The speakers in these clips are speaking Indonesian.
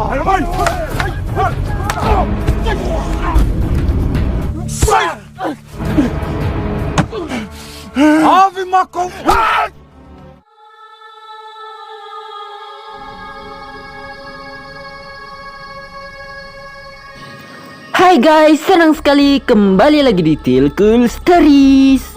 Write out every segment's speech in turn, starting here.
Ave Makom. Hai guys, senang sekali kembali lagi di Tilkul Stories.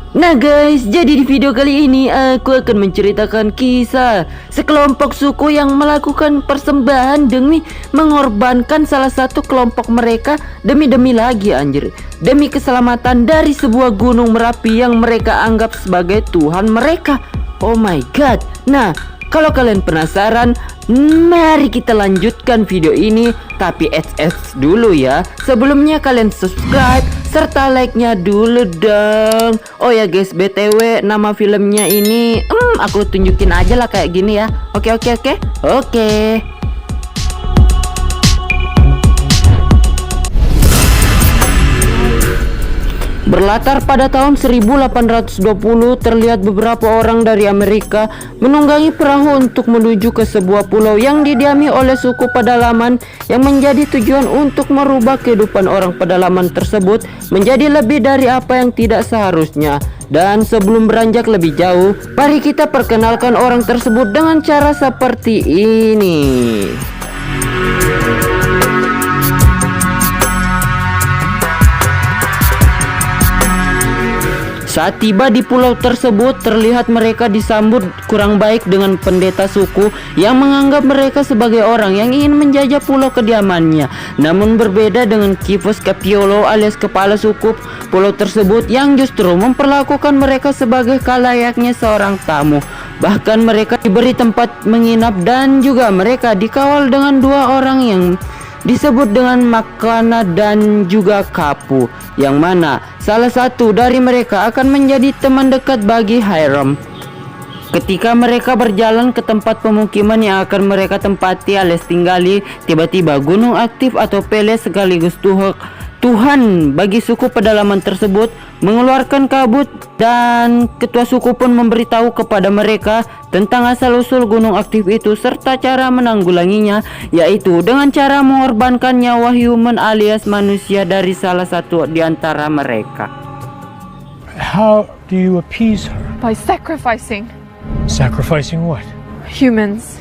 Nah guys, jadi di video kali ini aku akan menceritakan kisah sekelompok suku yang melakukan persembahan demi mengorbankan salah satu kelompok mereka demi lagi anjir, demi keselamatan dari sebuah gunung Merapi yang mereka anggap sebagai Tuhan mereka. Oh my god. Nah, kalau kalian penasaran, mari kita lanjutkan video ini. Tapi dulu ya, sebelumnya kalian subscribe serta like-nya dulu dong. Oh ya guys, BTW nama filmnya ini aku tunjukin aja lah kayak gini ya. Oke. Berlatar pada tahun 1820, terlihat beberapa orang dari Amerika menunggangi perahu untuk menuju ke sebuah pulau yang didiami oleh suku pedalaman yang menjadi tujuan untuk merubah kehidupan orang pedalaman tersebut menjadi lebih dari apa yang tidak seharusnya. Dan sebelum beranjak lebih jauh, mari kita perkenalkan orang tersebut dengan cara seperti ini. Saat tiba di pulau tersebut, terlihat mereka disambut kurang baik dengan pendeta suku yang menganggap mereka sebagai orang yang ingin menjajah pulau kediamannya. Namun berbeda dengan Kifos Capiolo alias kepala suku pulau tersebut yang justru memperlakukan mereka sebagai kalayaknya seorang tamu. Bahkan mereka diberi tempat menginap dan juga mereka dikawal dengan dua orang yang disebut dengan Makana dan juga Kapu, yang mana salah satu dari mereka akan menjadi teman dekat bagi Hiram. Ketika mereka berjalan ke tempat pemukiman yang akan mereka tempati alias tinggali, tiba-tiba gunung aktif atau Pele sekaligus Tuhan bagi suku pedalaman tersebut mengeluarkan kabut, dan ketua suku pun memberitahu kepada mereka tentang asal-usul gunung aktif itu serta cara menanggulanginya, yaitu dengan cara mengorbankan nyawa human alias manusia dari salah satu di antara mereka. How do you appease her? By sacrificing Sacrificing what? humans.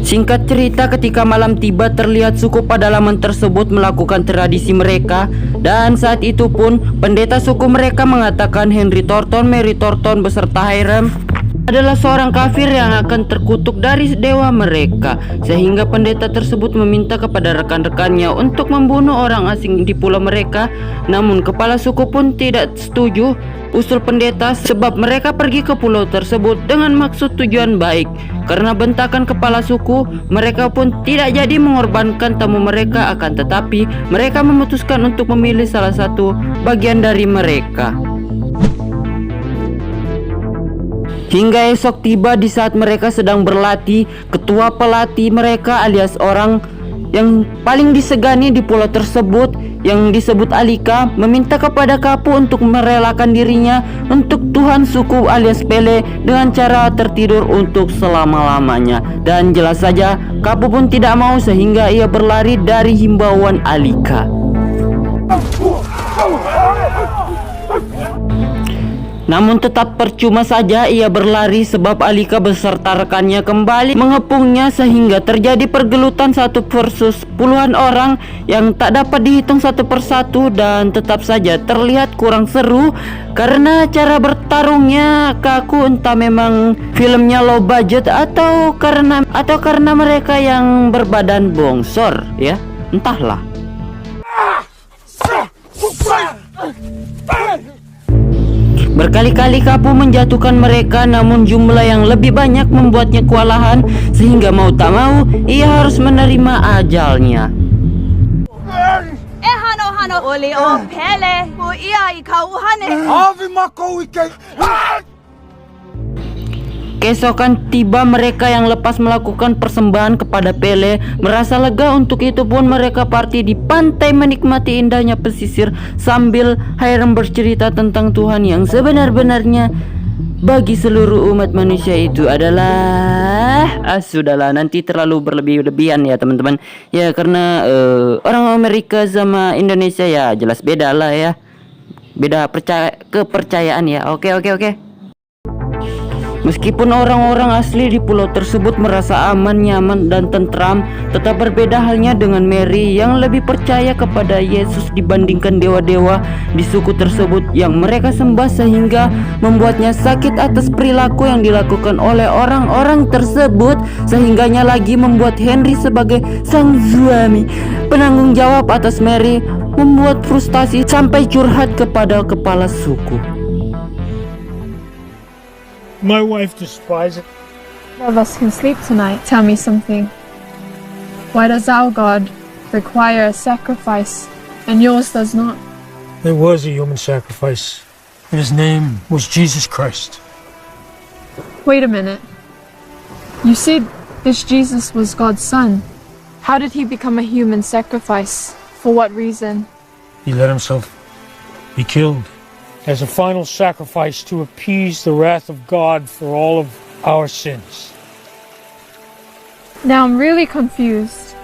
Singkat cerita, ketika malam tiba, terlihat suku pedalaman tersebut melakukan tradisi mereka, dan saat itu pun pendeta suku mereka mengatakan Henry Thornton, Mary Thornton beserta Hiram adalah seorang kafir yang akan terkutuk dari dewa mereka, sehingga pendeta tersebut meminta kepada rekan-rekannya untuk membunuh orang asing di pulau mereka. Namun kepala suku pun tidak setuju usul pendeta, sebab mereka pergi ke pulau tersebut dengan maksud tujuan baik. Karena bentakan kepala suku, mereka pun tidak jadi mengorbankan tamu mereka, akan tetapi mereka memutuskan untuk memilih salah satu bagian dari mereka. Hingga esok tiba, di saat mereka sedang berlatih, ketua pelatih mereka alias orang yang paling disegani di pulau tersebut yang disebut Alika meminta kepada Kapu untuk merelakan dirinya untuk Tuhan suku alias Pele dengan cara tertidur untuk selama-lamanya. Dan jelas saja Kapu pun tidak mau, sehingga ia berlari dari himbauan Alika. Namun tetap percuma saja ia berlari, sebab Alika beserta rekannya kembali mengepungnya, sehingga terjadi pergelutan 1 versus puluhan orang yang tak dapat dihitung satu persatu, dan tetap saja terlihat kurang seru karena cara bertarungnya kaku. Entah memang filmnya low budget atau karena mereka yang berbadan bongsor ya, entahlah. Berkali-kali Kapu menjatuhkan mereka, namun jumlah yang lebih banyak membuatnya kewalahan, sehingga mau tak mau ia harus menerima ajalnya. Hano oli o Pele o ia ikauhane. Ave Makom. Keesokan tiba, mereka yang lepas melakukan persembahan kepada Pele merasa lega. Untuk itu pun mereka party di pantai menikmati indahnya pesisir sambil Hiram bercerita tentang Tuhan yang sebenar-benarnya bagi seluruh umat manusia itu adalah sudahlah, nanti terlalu berlebih-lebihan ya teman-teman ya, karena orang Amerika sama Indonesia ya jelas beda lah ya, beda kepercayaan ya. Oke. Meskipun orang-orang asli di pulau tersebut merasa aman, nyaman, dan tentram, tetap berbeda halnya dengan Mary yang lebih percaya kepada Yesus dibandingkan dewa-dewa di suku tersebut yang mereka sembah, sehingga membuatnya sakit atas perilaku yang dilakukan oleh orang-orang tersebut, sehingganya lagi membuat Henry sebagai sang suami penanggung jawab atas Mary membuat frustasi sampai curhat kepada kepala suku. My wife despises it. None of us can sleep tonight. Tell me something. Why does our God require a sacrifice and yours does not? There was a human sacrifice, and his name was Jesus Christ. Wait a minute. You said this Jesus was God's son. How did he become a human sacrifice? For what reason? He let himself be killed as a final sacrifice to appease the wrath of God for all of our sins. Now I'm really confused.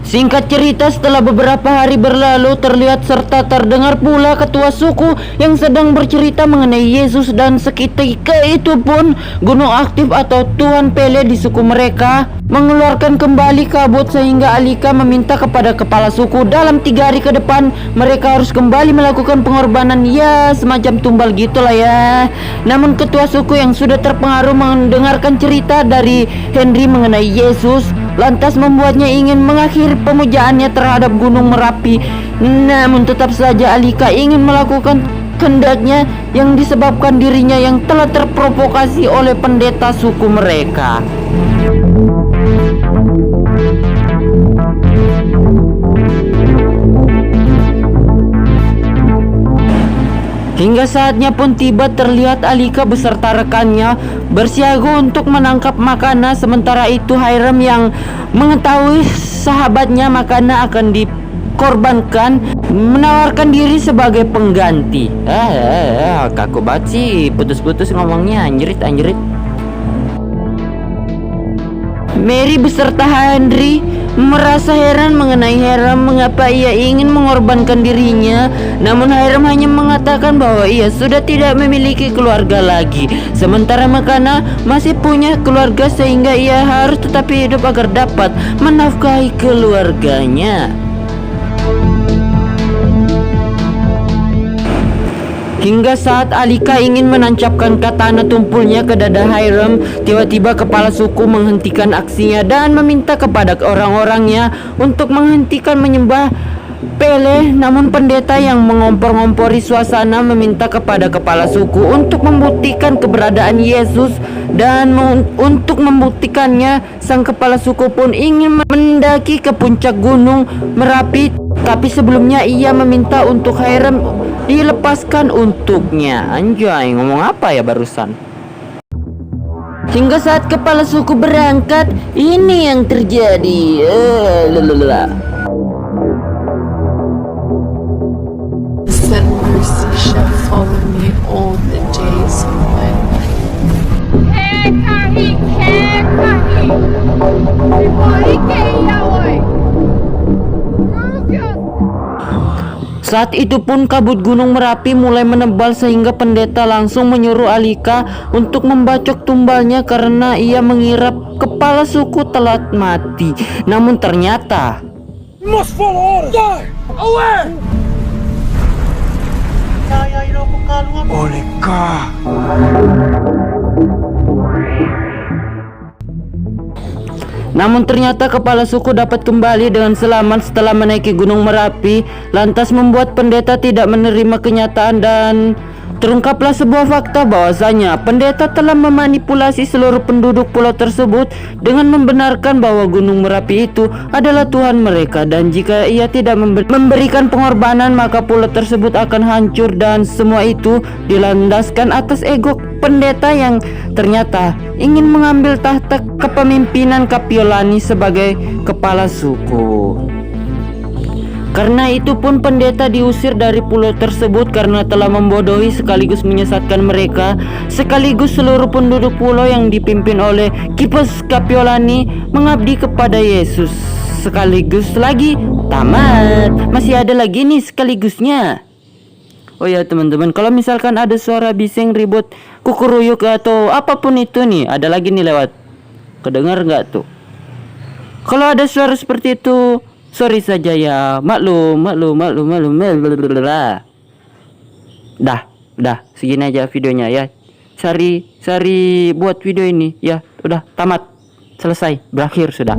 Singkat cerita, setelah beberapa hari berlalu, terlihat serta terdengar pula ketua suku yang sedang bercerita mengenai Yesus, dan seketika itu pun gunung aktif atau Tuhan Pele di suku mereka mengeluarkan kembali kabut, sehingga Alika meminta kepada kepala suku dalam 3 hari ke depan mereka harus kembali melakukan pengorbanan, ya semacam tumbal gitulah ya. Namun ketua suku yang sudah terpengaruh mendengarkan cerita dari Henry mengenai Yesus lantas membuatnya ingin mengakhiri pemujaannya terhadap Gunung Merapi. Namun tetap saja Alika ingin melakukan kehendaknya yang disebabkan dirinya yang telah terprovokasi oleh pendeta suku mereka. Hingga saatnya pun tiba, terlihat Alika beserta rekannya bersiaga untuk menangkap Makana. Sementara itu Hiram yang mengetahui sahabatnya Makana akan dikorbankan menawarkan diri sebagai pengganti. Kaku banget sih, putus-putus ngomongnya, anjrit. Mary beserta Henry merasa heran mengenai Hiram mengapa ia ingin mengorbankan dirinya. Namun Hiram hanya mengatakan bahwa ia sudah tidak memiliki keluarga lagi, sementara Makana masih punya keluarga, sehingga ia harus tetap hidup agar dapat menafkahi keluarganya. Hingga saat Alika ingin menancapkan katana tumpulnya ke dada Hiram, tiba-tiba kepala suku menghentikan aksinya dan meminta kepada orang-orangnya untuk menghentikan menyembah Pele. Namun pendeta yang mengompor-ngompori suasana meminta kepada kepala suku untuk membuktikan keberadaan Yesus, dan untuk membuktikannya sang kepala suku pun ingin mendaki ke puncak Gunung Merapi. Tapi sebelumnya ia meminta untuk Hiram dilepaskan untuknya. Anjay, ngomong apa ya barusan? Hingga saat kepala suku berangkat, ini yang terjadi. That mercy shall follow me all the days of my life. Saat itu pun kabut Gunung Merapi mulai menebal, sehingga pendeta langsung menyuruh Alika untuk membacok tumbalnya karena ia mengira kepala suku telah mati. Namun ternyata You must follow orders! Die! Away! Olika! Namun ternyata kepala suku dapat kembali dengan selamat setelah menaiki Gunung Merapi, lantas membuat pendeta tidak menerima kenyataan, dan terungkaplah sebuah fakta bahwasanya pendeta telah memanipulasi seluruh penduduk pulau tersebut dengan membenarkan bahwa Gunung Merapi itu adalah Tuhan mereka, dan jika ia tidak memberikan pengorbanan maka pulau tersebut akan hancur, dan semua itu dilandaskan atas ego pendeta yang ternyata ingin mengambil tahta kepemimpinan Kapiolani sebagai kepala suku. Karena itu pun pendeta diusir dari pulau tersebut karena telah membodohi sekaligus menyesatkan mereka. Sekaligus seluruh penduduk pulau yang dipimpin oleh Kippos Kapiolani mengabdi kepada Yesus. Sekaligus lagi tamat. Masih ada lagi nih sekaligusnya. Oh ya teman-teman, kalau misalkan ada suara bising, ribut, kukuruyuk atau apapun itu nih, ada lagi nih lewat. Kedengar nggak tuh? Kalau ada suara seperti itu, sorry saja ya, maklum. Dah, segini aja videonya ya. Sari buat video ini ya, udah tamat, selesai, berakhir sudah.